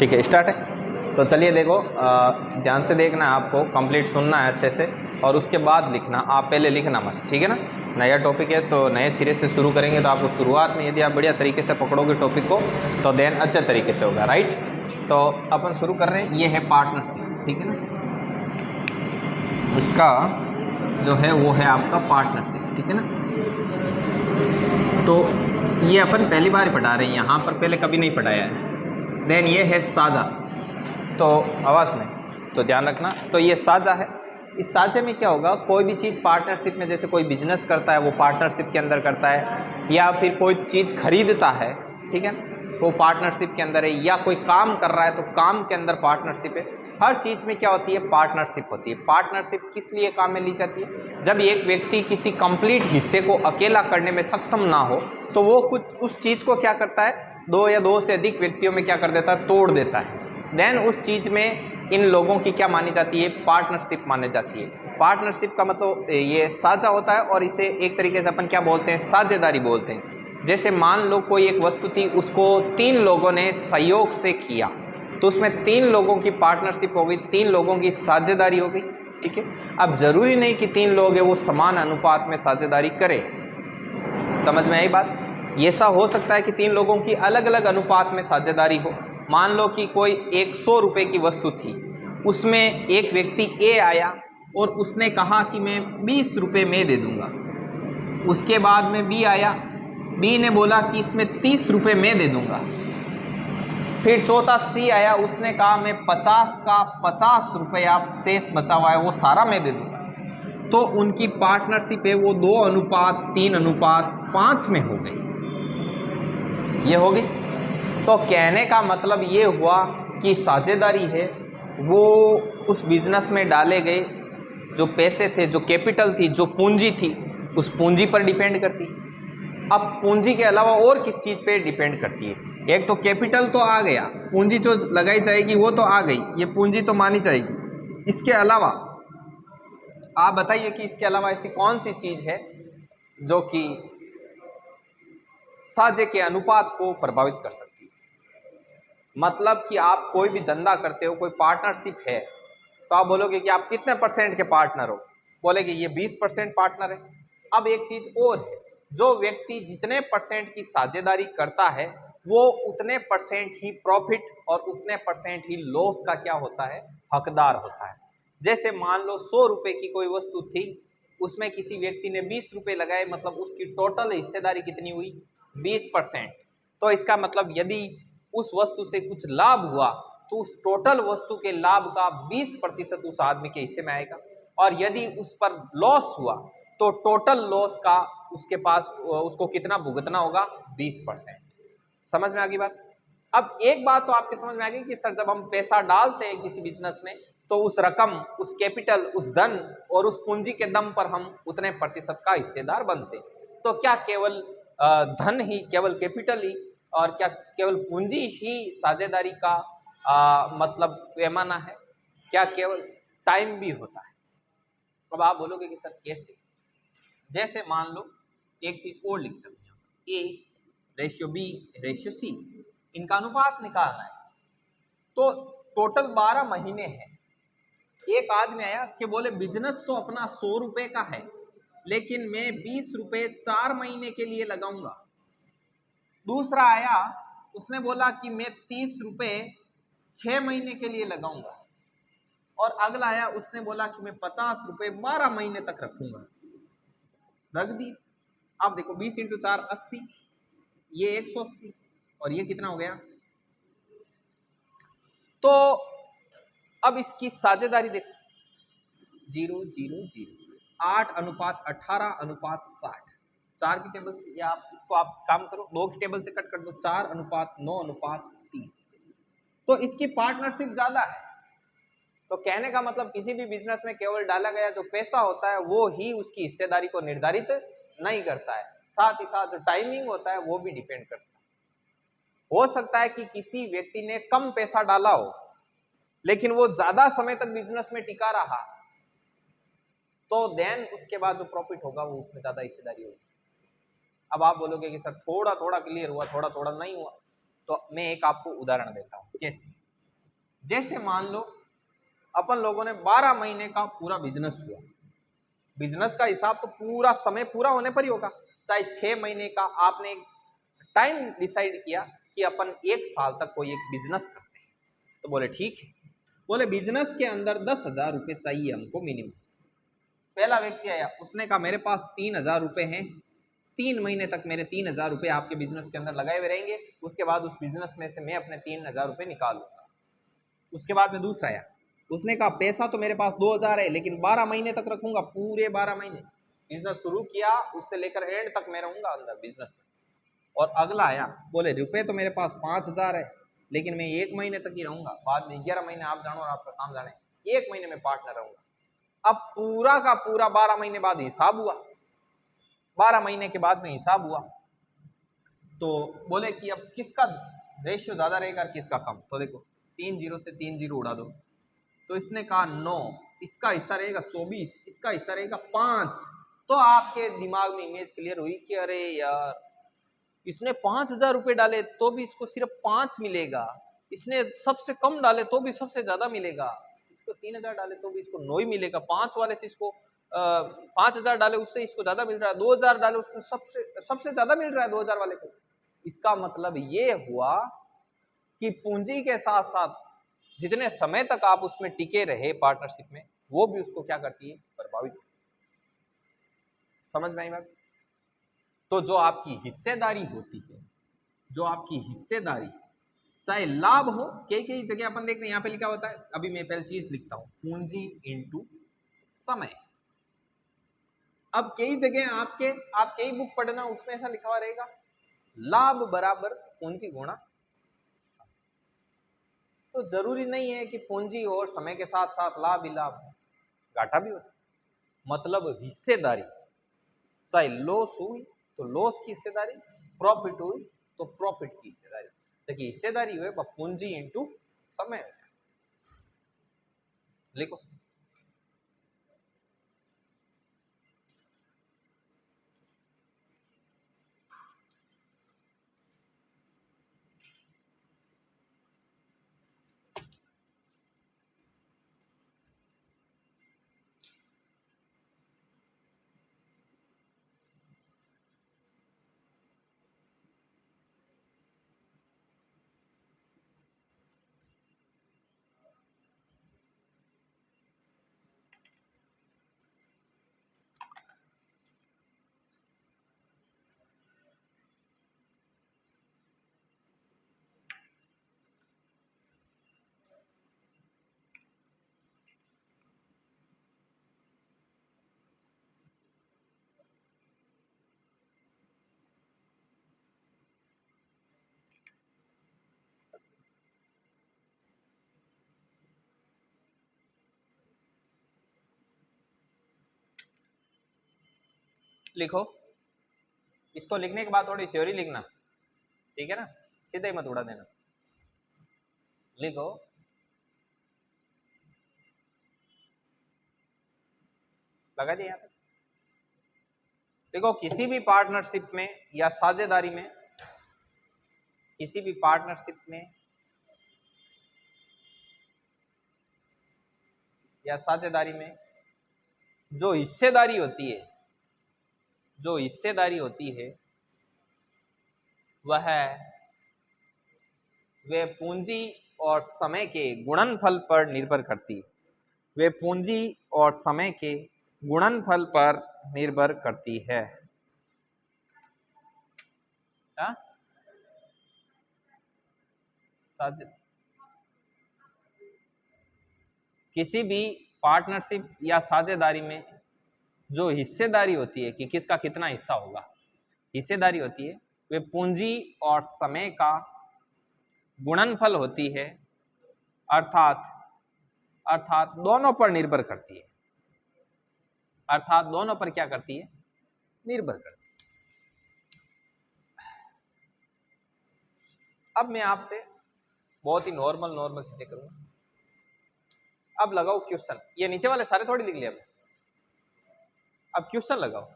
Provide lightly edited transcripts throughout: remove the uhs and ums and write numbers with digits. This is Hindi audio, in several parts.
ठीक है, स्टार्ट है। तो चलिए देखो, ध्यान से देखना है, आपको कंप्लीट सुनना है अच्छे से और उसके बाद लिखना। आप पहले लिखना मत, ठीक है ना। नया टॉपिक है तो नए सिरे से शुरू करेंगे, तो आपको शुरुआत में यदि आप बढ़िया तरीके से पकड़ोगे टॉपिक को तो देन अच्छे तरीके से होगा, राइट। तो अपन शुरू कर रहे हैं, ये है पार्टनरशिप, ठीक है ना। इसका जो है वो है आपका पार्टनरशिप, ठीक है ना। तो ये अपन पहली बार पढ़ा रहे हैं, यहाँ पर पहले कभी नहीं पढ़ाया है। देन ये है साझा, तो आवाज़ में तो ध्यान रखना। तो ये साझा है। इस साझे में क्या होगा, कोई भी चीज़ पार्टनरशिप में, जैसे कोई बिजनेस करता है वो पार्टनरशिप के अंदर करता है, या फिर कोई चीज़ खरीदता है, ठीक है, वो पार्टनरशिप के अंदर है, या कोई काम कर रहा है तो काम के अंदर पार्टनरशिप है। हर चीज़ में क्या होती है, पार्टनरशिप होती है। पार्टनरशिप किस लिए काम में ली जाती है, जब एक व्यक्ति किसी कंप्लीट हिस्से को अकेला करने में सक्षम ना हो तो वो कुछ उस चीज़ को क्या करता है, दो या दो से अधिक व्यक्तियों में क्या कर देता है, तोड़ देता है। देन उस चीज़ में इन लोगों की क्या मानी जाती है, पार्टनरशिप मानी जाती है। पार्टनरशिप का मतलब ये साझा होता है, और इसे एक तरीके से अपन क्या बोलते हैं, साझेदारी बोलते हैं। जैसे मान लो कोई एक वस्तु थी, उसको 3 लोगों ने सहयोग से किया, तो उसमें 3 लोगों की पार्टनरशिप हो गई, 3 लोगों की साझेदारी हो गई, ठीक है। अब जरूरी नहीं कि 3 लोग हैं वो समान अनुपात में साझेदारी करें, समझ में आई बात। ये ऐसा हो सकता है कि 3 लोगों की अलग अलग अनुपात में साझेदारी हो। मान लो कि कोई 100 रुपये की वस्तु थी, उसमें एक व्यक्ति ए आया और उसने कहा कि मैं 20 रुपये में दे दूंगा। उसके बाद में बी आया, बी ने बोला कि इसमें 30 रुपये में दे दूंगा। फिर चौथा सी आया, उसने कहा मैं 50 का 50 रुपया शेष बचा हुआ है वो सारा मैं दे दूंगा। तो उनकी पार्टनरशिप है वो 2:3:5 में हो गई, ये होगी। तो कहने का मतलब ये हुआ कि साझेदारी है वो उस बिजनेस में डाले गए जो पैसे थे, जो कैपिटल थी, जो पूंजी थी, उस पूंजी पर डिपेंड करती है। अब पूंजी के अलावा और किस चीज़ पे डिपेंड करती है, एक तो कैपिटल तो आ गया, पूंजी जो लगाई जाएगी वो तो आ गई, ये पूंजी तो मानी जाएगी। इसके अलावा आप बताइए कि इसके अलावा ऐसी कौन सी चीज़ है जो कि साझे के अनुपात को प्रभावित कर सकती है। मतलब कि आप कोई भी धंधा करते हो, कोई पार्टनरशिप है, तो आप बोलोगे कि आप कितने % के पार्टनर हो, बोलेगे ये 20% पार्टनर है। अब एक चीज और है, जो व्यक्ति जितने % की साझेदारी करता है वो उतने % ही प्रॉफिट और उतने % ही लॉस का क्या होता है, हकदार होता है। जैसे मान लो 100 रुपए की कोई वस्तु थी, उसमें किसी व्यक्ति ने 20 रुपए लगाए, मतलब उसकी टोटल हिस्सेदारी कितनी हुई, 20%। तो इसका मतलब यदि उस वस्तु से कुछ लाभ हुआ तो उस टोटल वस्तु के लाभ का 20% उस आदमी के हिस्से में आएगा, और यदि उस पर लॉस हुआ तो टोटल लॉस का उसके पास उसको कितना भुगतना होगा, 20%। समझ में आ गई बात। अब एक बात तो आपके समझ में आ गई कि सर जब हम पैसा डालते हैं किसी बिजनेस में तो उस रकम, उस कैपिटल, उस धन और उस पूंजी के दम पर हम उतने % का हिस्सेदार बनते हैं। तो क्या केवल धन ही, केवल कैपिटल ही और क्या केवल पूंजी ही साझेदारी का मतलब पैमाना है, क्या केवल टाइम भी होता है। अब आप बोलोगे कि सर कैसे, जैसे मान लो एक चीज और लिखता हूं, A/B/C, इनका अनुपात निकालना है। तो टोटल 12 महीने हैं। एक आदमी आया कि बोले बिजनेस तो अपना 100 रुपए का है, लेकिन मैं 20 रुपए 4 महीने के लिए लगाऊंगा। दूसरा आया, उसने बोला कि मैं 30 रुपए 6 महीने के लिए लगाऊंगा। और अगला आया, उसने बोला कि मैं 50 रुपए 12 महीने तक रखूंगा। रख दिए। अब देखो 20 × 4 80, ये 180 और ये कितना हो गया। तो अब इसकी साझेदारी देखो, 0 0 0, 8:18:60, 4 की टेबल से, या आप इसको आप काम करो 2 की टेबल से कट कर दो, 4:9:30। तो इसकी पार्टनरशिप ज्यादा है। तो कहने का मतलब किसी भी बिजनेस में केवल डाला गया जो पैसा होता है वो ही उसकी हिस्सेदारी को निर्धारित नहीं करता है, साथ ही साथ जो टाइमिंग होता है वो भी डिपेंड करता है। हो सकता है कि किसी व्यक्ति ने कम पैसा डाला हो लेकिन वो ज्यादा समय तक बिजनेस में टिका रहा, तो देन उसके बाद जो प्रॉफिट होगा वो उसमें ज्यादा हिस्सेदारी होगी। अब आप बोलोगे कि सर थोड़ा थोड़ा क्लियर हुआ, थोड़ा थोड़ा नहीं हुआ। तो मैं एक आपको उदाहरण देता हूँ कैसे। जैसे मान लो अपन लोगों ने 12 महीने का पूरा बिजनेस हुआ, बिजनेस का हिसाब तो पूरा समय पूरा होने पर ही होगा। चाहे 6 महीने का आपने टाइम डिसाइड किया कि अपन 1 साल तक कोई एक बिजनेस करते हैं, तो बोले ठीक है। बोले बिजनेस के अंदर 10,000 रुपये चाहिए हमको मिनिमम। पहला व्यक्ति आया, उसने कहा मेरे पास 3,000 रुपये हैं, 3 महीने तक मेरे 3,000 रुपये आपके बिजनेस के अंदर लगाए हुए रहेंगे, उसके बाद उस बिजनेस में से मैं अपने 3,000 रुपये निकालूंगा। उसके बाद में दूसरा आया, उसने कहा पैसा तो मेरे पास 2,000 है, लेकिन 12 महीने तक रखूंगा, पूरे 12 महीने बिजनेस शुरू किया उससे लेकर एंड तक मैं रहूंगा अंदर बिजनेस में। और अगला आया, बोले रुपये तो मेरे पास 5,000 है, लेकिन मैं 1 महीने तक ही रहूंगा, बाद में 11 महीने आप जानो और आपका काम जाने, 1 महीने में पार्टनर रहूंगा। अब पूरा का पूरा 12 महीने बाद हिसाब हुआ, 12 महीने के बाद में हिसाब हुआ, तो बोले कि अब किसका रेशियो ज्यादा रहेगा किसका कम। तो देखो 3 जीरो से 3 जीरो उड़ा दो, तो इसने कहा 9, इसका हिस्सा रहेगा 24, इसका हिस्सा रहेगा 5। तो आपके दिमाग में इमेज क्लियर हुई कि अरे यार इसने 5,000 रुपये डाले तो भी इसको सिर्फ 5 मिलेगा, इसने सबसे कम डाले तो भी सबसे ज्यादा मिलेगा, इसको 3,000 डाले तो भी इसको 9 ही मिलेगा, 5 वाले से इसको 5,000 डाले उससे इसको ज्यादा मिल रहा है, 2,000 डाले उसको सबसे ज्यादा मिल रहा है 2,000 वाले को। इसका मतलब ये हुआ कि पूंजी के साथ साथ जितने समय तक आप उसमें टिके रहे पार्टनरशिप में, वो भी उसको क्या करती है, प्रभावित। समझ में आई बात। तो जो आपकी हिस्सेदारी होती है, जो आपकी हिस्सेदारी, चाहे लाभ हो, कई कई जगह अपन देखते हैं यहाँ पे लिखा होता है, अभी मैं पहले चीज लिखता हूं, पूंजी इंटू समय। अब कई जगह आप कई बुक पढ़ना उसमें ऐसा लिखा हुआ रहेगा, लाभ बराबर पूंजी गुणा। तो जरूरी नहीं है कि पूंजी और समय के साथ साथ लाभ ही लाभ हो, घाटा भी हो सकता। मतलब हिस्सेदारी, चाहे लॉस हुई तो लॉस की हिस्सेदारी, प्रॉफिट हुई तो प्रॉफिट की हिस्सेदारी। देखिए हिस्सेदारी हुए पूंजी इंटू समय। लिखो लिखो, इसको लिखने के बाद थोड़ी थ्योरी लिखना, ठीक है ना, सीधे ही मत उड़ा देना। लिखो लगा दिया। देखो किसी भी पार्टनरशिप में या साझेदारी में, किसी भी पार्टनरशिप में या साझेदारी में जो हिस्सेदारी होती है, जो हिस्सेदारी होती है वह पूंजी और समय के गुणनफल पर निर्भर करती है। वे पूंजी और समय के गुणनफल पर निर्भर करती है। किसी भी पार्टनरशिप या साझेदारी में जो हिस्सेदारी होती है कि किसका कितना हिस्सा होगा, हिस्सेदारी होती है, वे पूंजी और समय का गुणनफल होती है, अर्थात दोनों पर निर्भर करती है। अर्थात दोनों पर क्या करती है, निर्भर करती है। अब मैं आपसे बहुत ही नॉर्मल चीजें करूंगा। अब लगाओ क्वेश्चन, ये नीचे वाले सारे थोड़ी लिख लिया, अब क्वेश्चन लगाओ।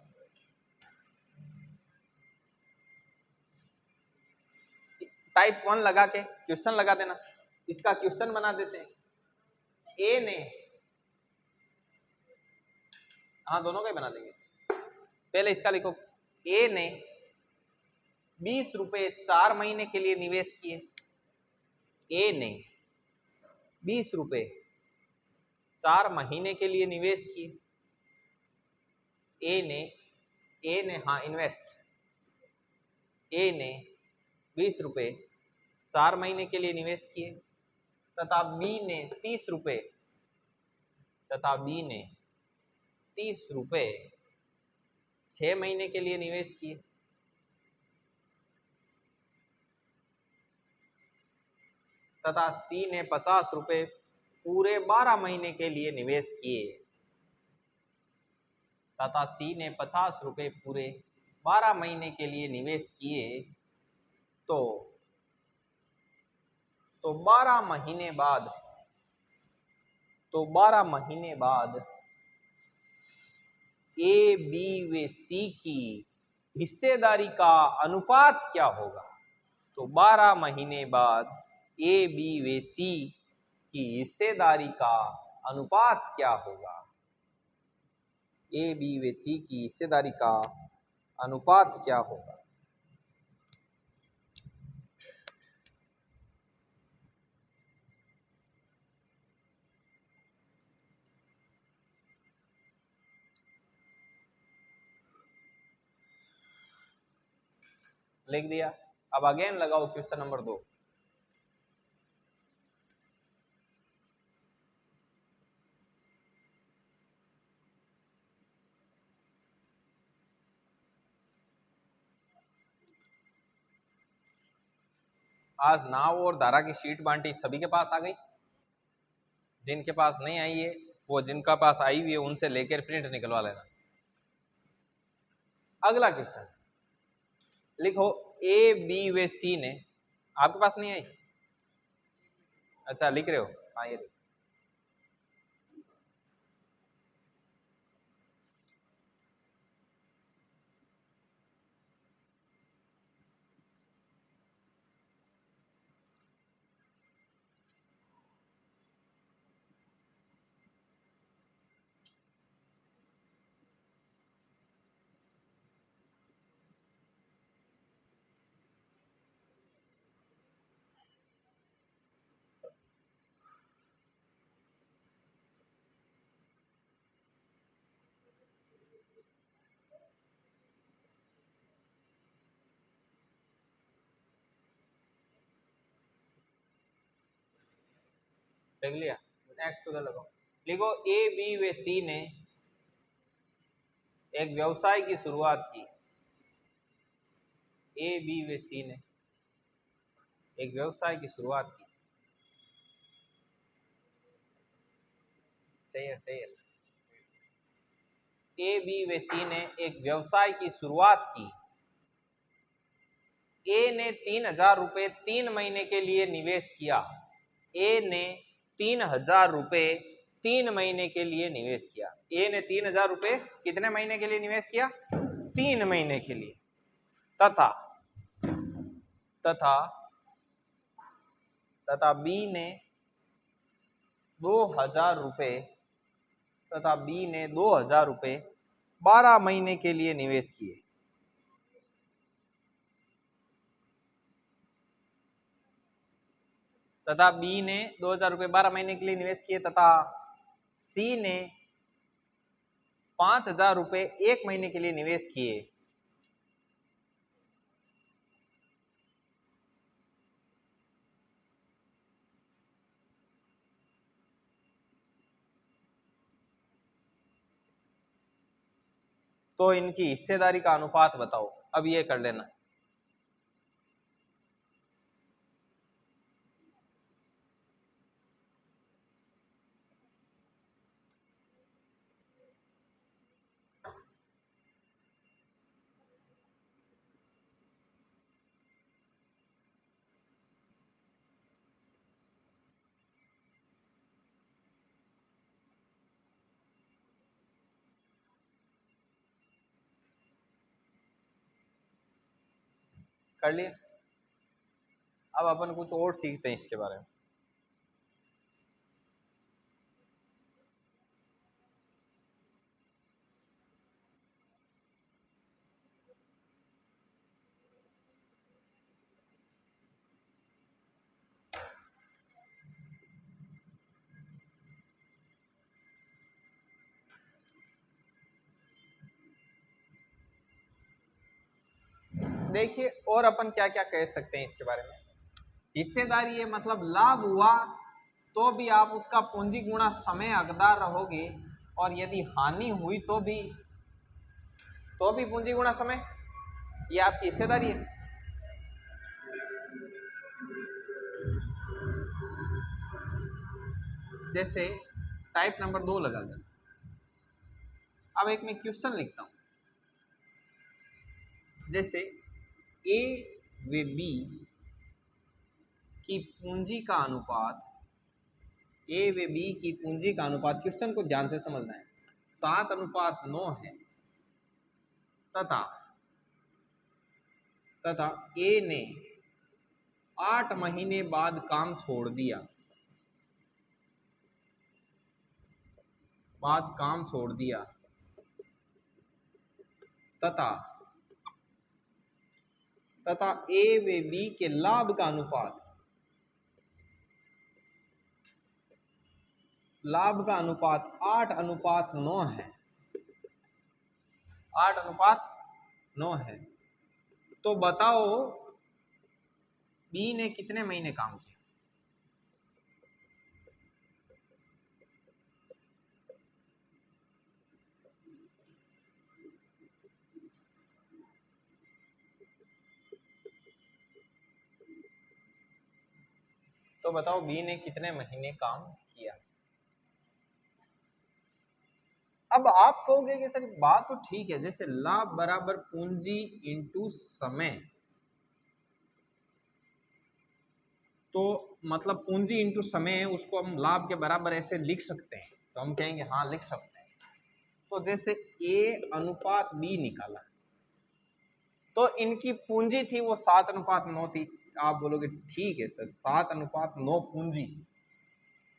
टाइप 1 लगा के क्वेश्चन लगा देना, इसका क्वेश्चन बना देते हैं। ए ने, हाँ दोनों का ही बना देंगे। पहले इसका लिखो, ए ने 20 रुपए 4 महीने के लिए निवेश किए। ए ने 20 रुपए 4 महीने के लिए निवेश किए। ए ने हाँ इन्वेस्ट, ए ने 20 रुपए 4 महीने के लिए निवेश किए तथा बी ने 30 रुपए, तथा बी ने 30 रुपए 6 महीने के लिए निवेश किए। तथा सी ने 50 रुपए पूरे 12 महीने के लिए निवेश किए। तथा सी ने 50 रुपए पूरे 12 महीने के लिए निवेश किए। तो 12 महीने बाद, तो 12 महीने बाद ए बी व सी की हिस्सेदारी का अनुपात क्या होगा? तो 12 महीने बाद ए बी व सी की हिस्सेदारी का अनुपात क्या होगा? ए बी व सी की हिस्सेदारी का अनुपात क्या होगा? लिख दिया। अब अगेन लगाओ क्वेश्चन नंबर 2। आज नाव और धारा की शीट बांटी सभी के पास आ गई। जिनके पास नहीं आई है वो जिनका पास आई हुई है उनसे लेकर प्रिंट निकलवा लेना। अगला क्वेश्चन लिखो, ए बी व सी ने, आपके पास नहीं आई? अच्छा लिख रहे हो, हाँ ये देख लिया। नेक्स्ट उधर लगाओ। लिखो, ए बी व सी ने एक व्यवसाय की शुरुआत की। ए बी व सी ने एक व्यवसाय की शुरुआत की। सही है। ए बी व सी ने एक व्यवसाय की शुरुआत की। ए ने 3000 रुपए 3 महीने के लिए निवेश किया। ए ने 3000 रुपए 3 महीने के लिए निवेश किया। ए ने 3000 रुपए कितने महीने के लिए निवेश किया? 3 महीने के लिए। तथा तथा तथा बी ने 2000 रुपए, तथा बी ने 2000 रुपए 12 महीने के लिए निवेश किए। तथा बी ने 2000 रुपए 12 महीने के लिए निवेश किए तथा सी ने 5000 रुपए 1 महीने के लिए निवेश किए। तो इनकी हिस्सेदारी का अनुपात बताओ। अब ये कर लेना। कर लिया। अब अपन कुछ और सीखते हैं इसके बारे में। देखिए और अपन क्या क्या कह सकते हैं इसके बारे में। हिस्सेदारी है मतलब लाभ हुआ तो भी आप उसका पूंजी गुणा समय हकदार रहोगे, और यदि हानि हुई तो भी पूंजी गुणा समय, ये आपकी हिस्सेदारी है। जैसे टाइप नंबर 2 लगा दें। अब एक मैं क्वेश्चन लिखता हूं, जैसे ए व बी की पूंजी का अनुपात, ए व बी की पूंजी का अनुपात, क्वेश्चन को ध्यान से समझना है, 7:9 है, तथा ए ने 8 महीने बाद काम छोड़ दिया, तथा ए व बी के लाभ का अनुपात, 8:9 है, 8:9 है, तो बताओ बी ने कितने महीने काम किया। तो बताओ बी ने कितने महीने काम किया। अब आप कहोगे कि सर बात तो ठीक है, जैसे लाभ बराबर पूंजी इंटू समय, तो मतलब पूंजी इंटू समय है, उसको हम लाभ के बराबर ऐसे लिख सकते हैं, तो हम कहेंगे हाँ लिख सकते हैं। तो जैसे ए अनुपात बी निकाला, तो इनकी पूंजी थी वो 7:9 थी। आप बोलोगे ठीक है सर 7:9 पूंजी,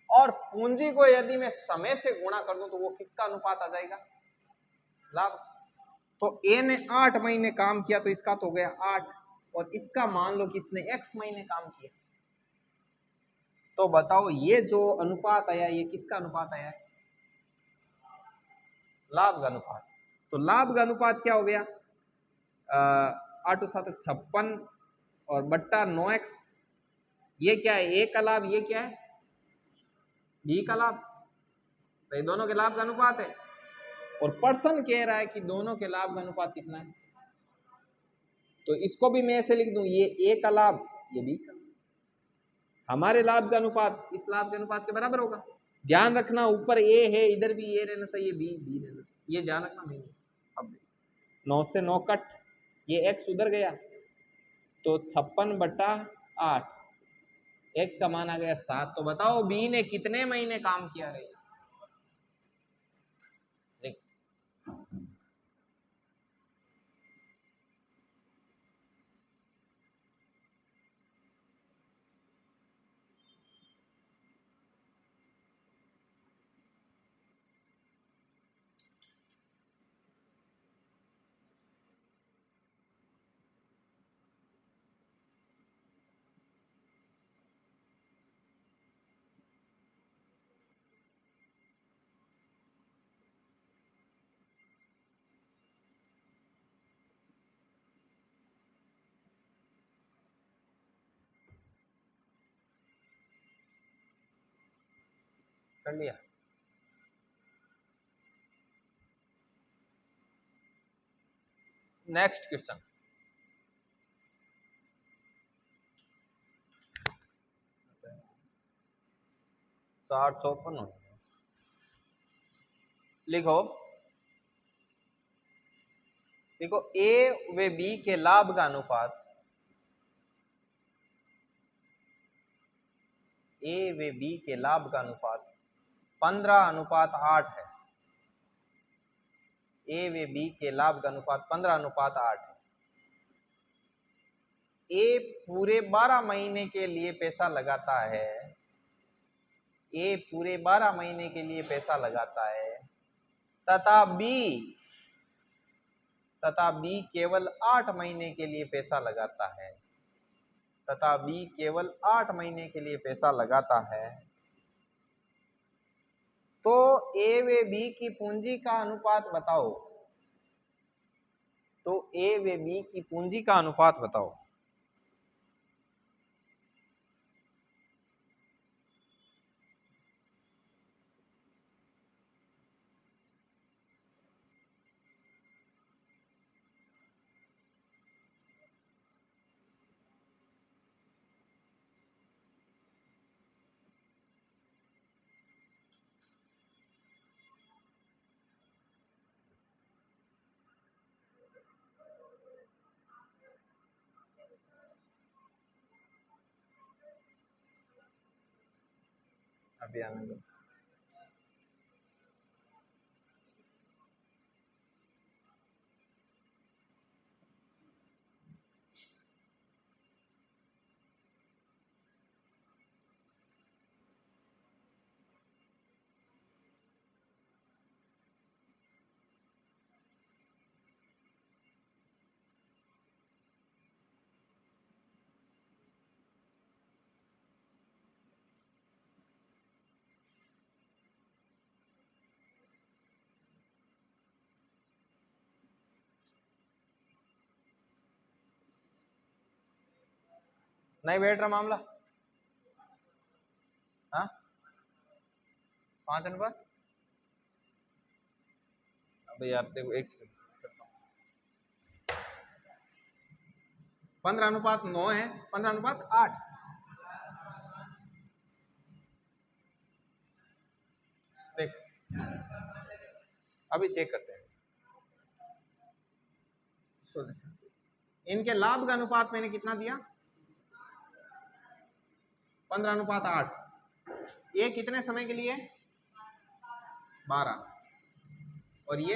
और पूंजी को यदि मैं समय से गुणा कर दूं तो वो किसका अनुपात आ जाएगा, लाभ। तो ए ने 8 महीने काम किया तो इसका तो हो गया 8, और इसका मान लो कि इसने x महीने काम किया, तो बताओ ये जो अनुपात आया ये किसका अनुपात आया है, लाभ का अनुपात। तो लाभ का अनुपात क्या हो गया, 8 7 56 और बट्टा 9x, ये क्या है ए का लाभ, ये क्या है बी का लाभ, तो ये दोनों के लाभ का अनुपात है। और पर्सन कह रहा है कि दोनों के लाभ का अनुपात कितना है, तो इसको भी मैं ऐसे लिख दूं, ये ए का लाभ ये बी का, हमारे लाभ का अनुपात इस लाभ के अनुपात के बराबर होगा। ध्यान रखना ऊपर ए है, इधर भी ए रहना चाहिए, बी रहना चाहिए, ये ध्यान रखना नहीं। अब 9 से 9 कट, ये x उधर गया, तो 56/8, x का मान आ गया 7। तो बताओ बी ने कितने महीने काम किया रहे, कर लिया। नेक्स्ट क्वेश्चन, चार 54 लिखो, देखो ए व बी के लाभ का अनुपात, ए व बी के लाभ का अनुपात 15:8 है, ए व बी के लाभ का अनुपात 15:8 है। ए पूरे 12 महीने के लिए पैसा लगाता है, ए पूरे 12 महीने के लिए पैसा लगाता है, तथा बी केवल 8 महीने के लिए पैसा लगाता है, तथा बी केवल 8 महीने के लिए पैसा लगाता है, तो ए व बी की पूंजी का अनुपात बताओ। तो ए व बी की पूंजी का अनुपात बताओ। अभी आने दो। नहीं बैठ रहा मामला। हाँ 5 अनुपात। अबे यार देखो एक सेकंड, 15:9 है, 15:8। देख अभी चेक करते हैं। इनके लाभ का अनुपात मैंने कितना दिया? 15:8। ये कितने समय के लिए? 12। और ये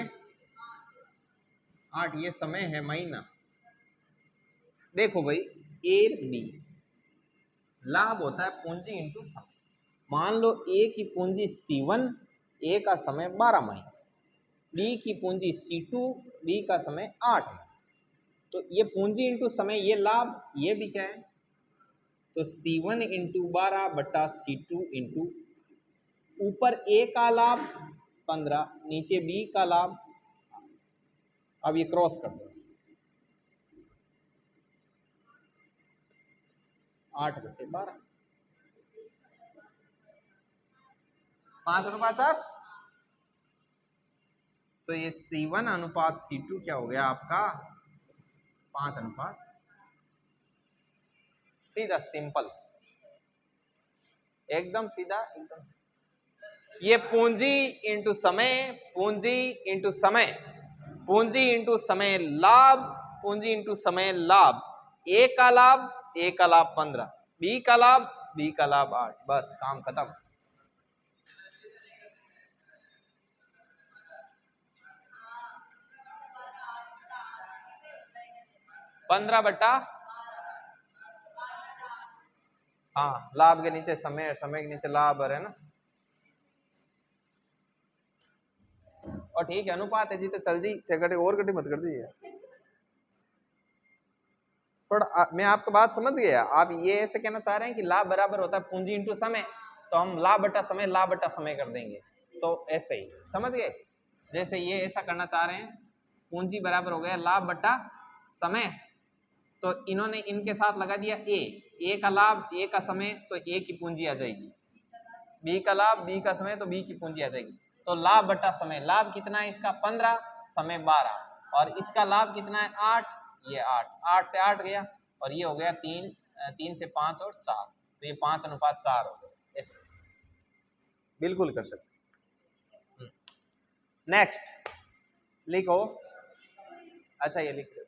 8, ये समय है महीना। देखो भाई ए बी, लाभ होता है पूंजी इंटू समय। मान लो ए की पूंजी C1, ए का समय 12 महीने, बी की पूंजी C2, बी का समय 8 महीने। तो ये पूंजी इंटू समय, ये लाभ, ये भी क्या है? तो C1 इंटू 12 बटा C2 इंटू ऊपर ए का लाभ 15, नीचे बी का लाभ। अब ये क्रॉस कर दो, 8/12, 5:4। तो ये C1 अनुपात C2 क्या हो गया आपका? 5 अनुपात। सीधा सिंपल, एकदम सीधा, एकदम। ये पूंजी इंटू समय, पूंजी इंटू समय, पूंजी इंटू समय लाभ, पूंजी इंटू समय लाभ। ए का लाभ, ए का लाभ 15, बी का लाभ, बी का लाभ 8। बस काम खत्म। 15/, हाँ लाभ के नीचे समय और समय के नीचे लाभ है ना। और ठीक है अनुपात है जी, तो चल जी, कटे और कटे मत कर दीजिए। थोड़ा मैं आपका बात समझ गया। आप ये ऐसे कहना चाह रहे हैं कि लाभ बराबर होता है पूंजी इंटू समय, तो हम लाभ बटा समय, लाभ बटा समय कर देंगे। तो ऐसे ही समझ गए। जैसे ये ऐसा करना चाह रहे हैं, पूंजी बराबर हो गया लाभ बटा समय, तो इन्होंने इनके साथ लगा दिया ए का लाभ, ए का समय, तो ए की पूंजी आ जाएगी। बी का लाभ, बी का समय, तो बी की पूंजी आ जाएगी। तो लाभ बटा समय, लाभ कितना है इसका? 15, समय 12, और इसका लाभ कितना है? 8, ये 8 से 8 गया, और ये हो गया 3 से 5 और 4, तो ये 5:4 हो गया। बिल्कुल कर सकते। नेक्स्ट लिखो। अच्छा ये लिख दो।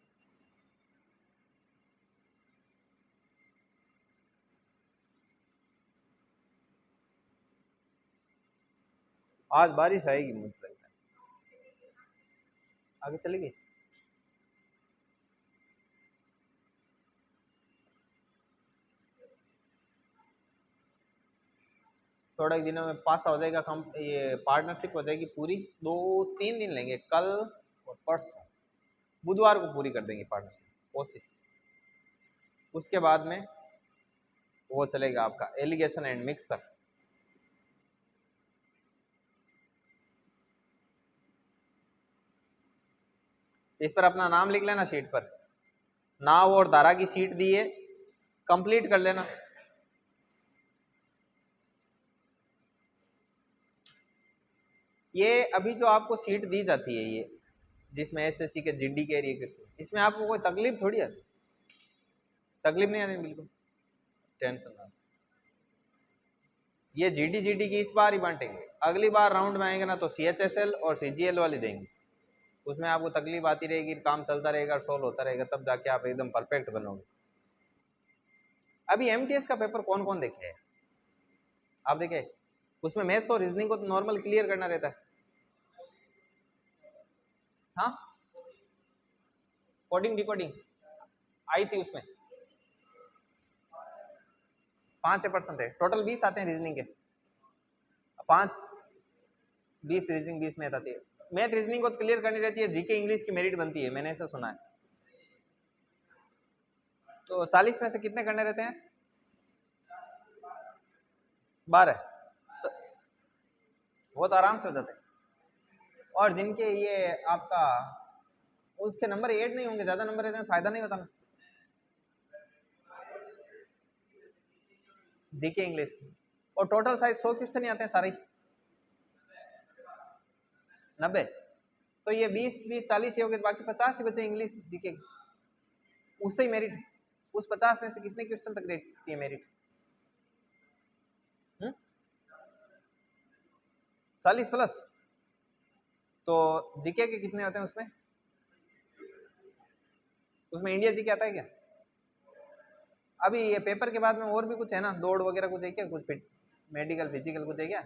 आज बारिश आएगी मुझे लगता है। आगे चलेगी। थोड़े दिनों में पास हो जाएगा, कम ये पार्टनरशिप हो जाएगी पूरी। 2-3 दिन लेंगे, कल और परसों, बुधवार को पूरी कर देंगे पार्टनरशिप, कोशिश। उसके बाद में वो चलेगा आपका एलिगेशन एंड मिक्सर। इस पर अपना नाम लिख लेना शीट पर, नाव और धारा की शीट दी है, कंप्लीट कर लेना। ये अभी जो आपको सीट दी जाती है, ये जिसमें एसएससी के जीडी के एरिया के, इसमें आपको कोई तकलीफ थोड़ी आती, तकलीफ नहीं आती बिल्कुल, टेंशन ना। ये जीडी की इस बार ही बांटेंगे, अगली बार राउंड में आएंगे ना तो सीएचएसएल और सीजीएल वाली देंगे, उसमें आपको तकलीफ आती रहेगी, काम चलता रहेगा, सोल्व होता रहेगा, तब जाके आप एकदम परफेक्ट बनोगे। अभी एमटीएस का पेपर कौन कौन देखे है आप? देखे उसमें मैथ्स और रीजनिंग को तो नॉर्मल क्लियर करना रहता है। हाँ, कोडिंग डिकोडिंग आई थी उसमें 5% है, टोटल 20 आते हैं रीजनिंग के, 20 रीजनिंग 20 मैथ आती है। मैथ रीजनिंग को क्लियर करनी रहती है, जीके इंग्लिश की मेरिट बनती है, मैंने ऐसा सुना है। तो 40 में से कितने करने रहते हैं? 12, वो तो आराम से हो जाते हैं। और जिनके ये आपका उसके नंबर 8 नहीं होंगे, ज्यादा नंबर रहते हैं, फायदा नहीं होता ना जीके इंग्लिश की। और टोटल साइज 100 क्वेश्चन ही आते हैं सारे, 90। तो ये 20 40 ही हो गए, बाकी 50 ही बचे इंग्लिश जीके, उससे ही मेरिट। उस 50 में से कितने क्वेश्चन तक रहती है मेरिट? 40 प्लस। तो जीके के कितने होते हैं उसमें? उसमें इंडिया जीके आता है क्या? अभी ये पेपर के बाद में और भी कुछ है ना, दौड़ वगैरह कुछ है क्या, कुछ मेडिकल फिजिकल कुछ है क्या?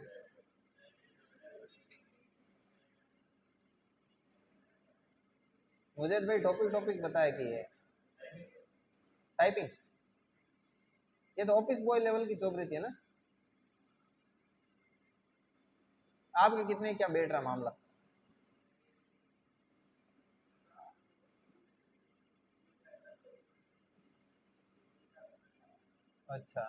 मुझे तो भाई टॉपिक बताया कि ये टाइपिंग, ये तो ऑफिस बॉय लेवल की जॉब रहती है ना। आपके कितने क्या बैठ रहा मामला? अच्छा,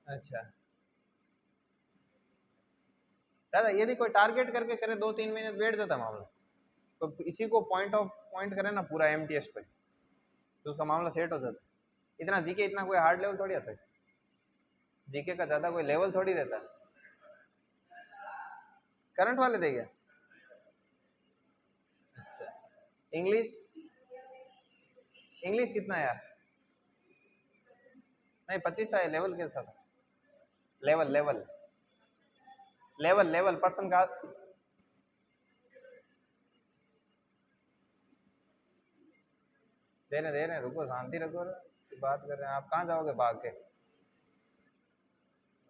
अच्छा दादा, यदि कोई टारगेट करके करे 2-3 महीने बैठ जाता मामला, तो इसी को पॉइंट करे ना पूरा एमटीएस पे, तो उसका मामला सेट हो जाता है। इतना जीके इतना कोई हार्ड लेवल थोड़ी आता है, जीके का ज्यादा कोई लेवल थोड़ी रहता है। करंट वाले देगा। अच्छा, इंग्लिश इंग्लिश कितना है यार? नहीं 25 था, लेवल कैसा था? Level level level level person का। दे रहे रुको, शांति रखो, बात कर रहे हैं। आप कहाँ जाओगे भाग के?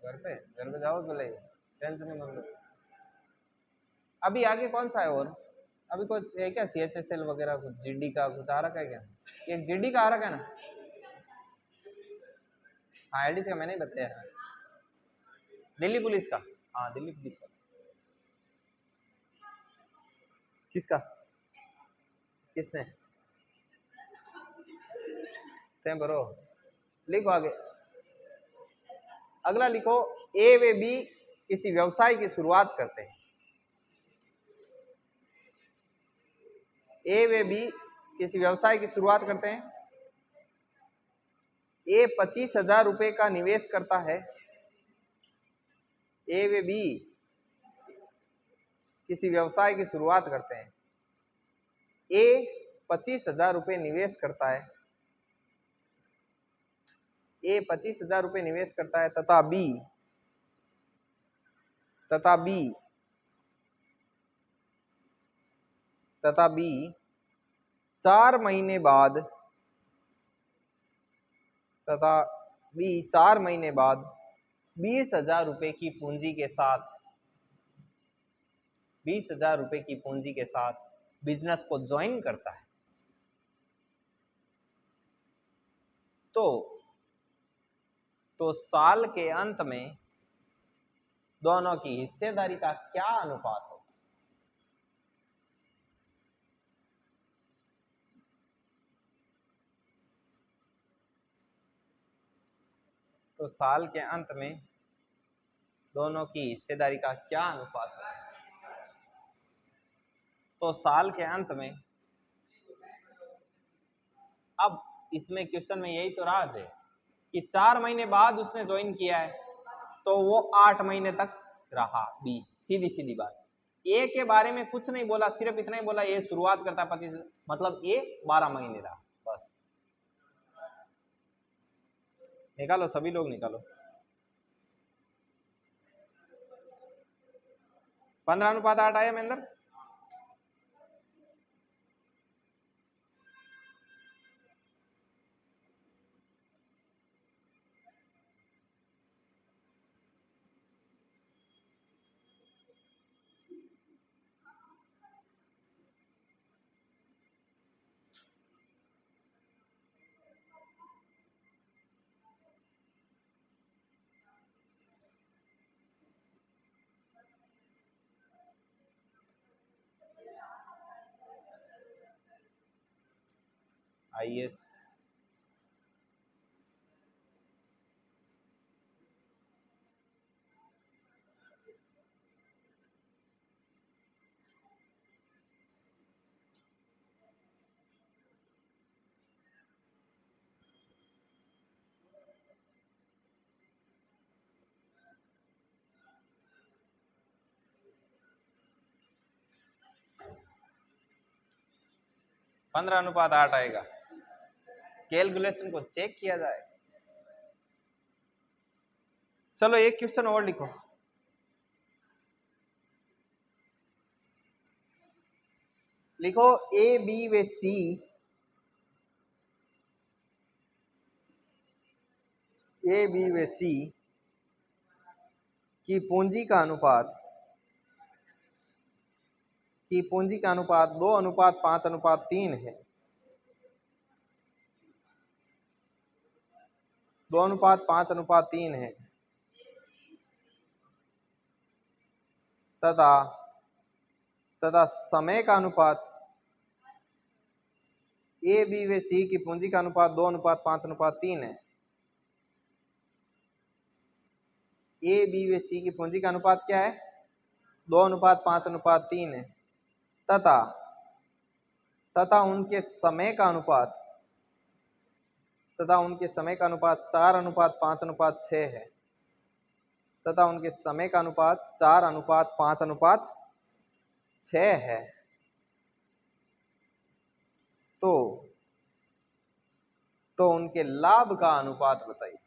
घर पे जाओ, बोले टेंशन नहीं मतलब। अभी आगे कौन सा है? और अभी कुछ है क्या? सीएचएसएल वगैरह कुछ जीडी का कुछ आ रखा है क्या? एक जीडी का आ रखा है ना? हाँ, एलडीसी का मैंने ही बताया। दिल्ली पुलिस का, हाँ दिल्ली पुलिस का। किसका? किसने? तुम भरो, लिखो आगे। अगला लिखो, ए व बी किसी व्यवसाय की शुरुआत करते हैं। ए व बी किसी व्यवसाय की शुरुआत करते हैं। ए 25,000 रुपए का निवेश करता है। ए व बी किसी व्यवसाय की शुरुआत करते हैं। ए 25,000 रुपए निवेश करता है। ए 25,000 रुपए निवेश करता है तथा बी तथा बी 4 महीने बाद 20,000 रुपए की पूंजी के साथ 20,000 रुपए की पूंजी के साथ बिजनेस को ज्वाइन करता है। तो साल के अंत में दोनों की हिस्सेदारी का क्या अनुपात हो? तो साल के अंत में दोनों की हिस्सेदारी का क्या अनुपात है? तो साल के अंत में, अब इसमें क्वेश्चन में यही तो राज है कि 4 महीने बाद उसने ज्वाइन किया है तो वो 8 महीने तक रहा। बी, सीधी सीधी बात। ए के बारे में कुछ नहीं बोला, सिर्फ इतना ही बोला ये शुरुआत करता 25, मतलब ए 12 महीने रहा। बस निकालो, सभी लोग निकालो। 15:8 आया महेंद्र? आइए, पंद्रह अनुपात 8 आएगा। कैलकुलेशन को चेक किया जाए। चलो एक क्वेश्चन और लिखो। लिखो ए बी व सी की पूंजी का अनुपात 2:5:3 है। 2:5:3 है तथा समय का अनुपात ए बी व सी की पूंजी का अनुपात 2:5:3 है। ए बी व सी की पूंजी का अनुपात क्या है? 2:5:3 है तथा उनके समय का अनुपात 4:5:6 है। तथा उनके समय का अनुपात 4:5:6 है। तो उनके लाभ का अनुपात बताइए।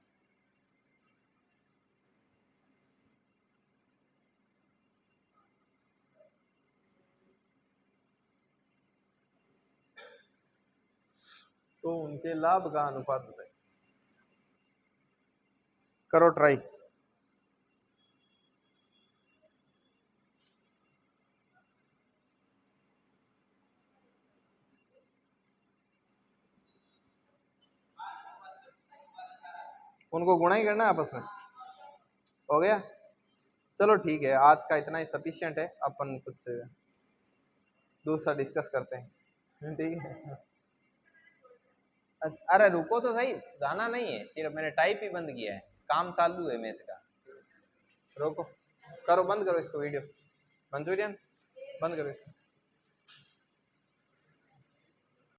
तो उनके लाभ का अनुपात बताइए। करो ट्राई। उनको गुणा ही करना है आपस में। हो गया? चलो ठीक है, आज का इतना ही सफिशिएंट है। अपन कुछ दूसरा डिस्कस करते हैं, ठीक है? अच्छा, अरे रुको तो सही, जाना नहीं है, सिर्फ मैंने टाइप ही बंद किया है, काम चालू है मैथ का। रोको, करो, बंद करो इसको, वीडियो। मंचूरियन बंद करो इसको।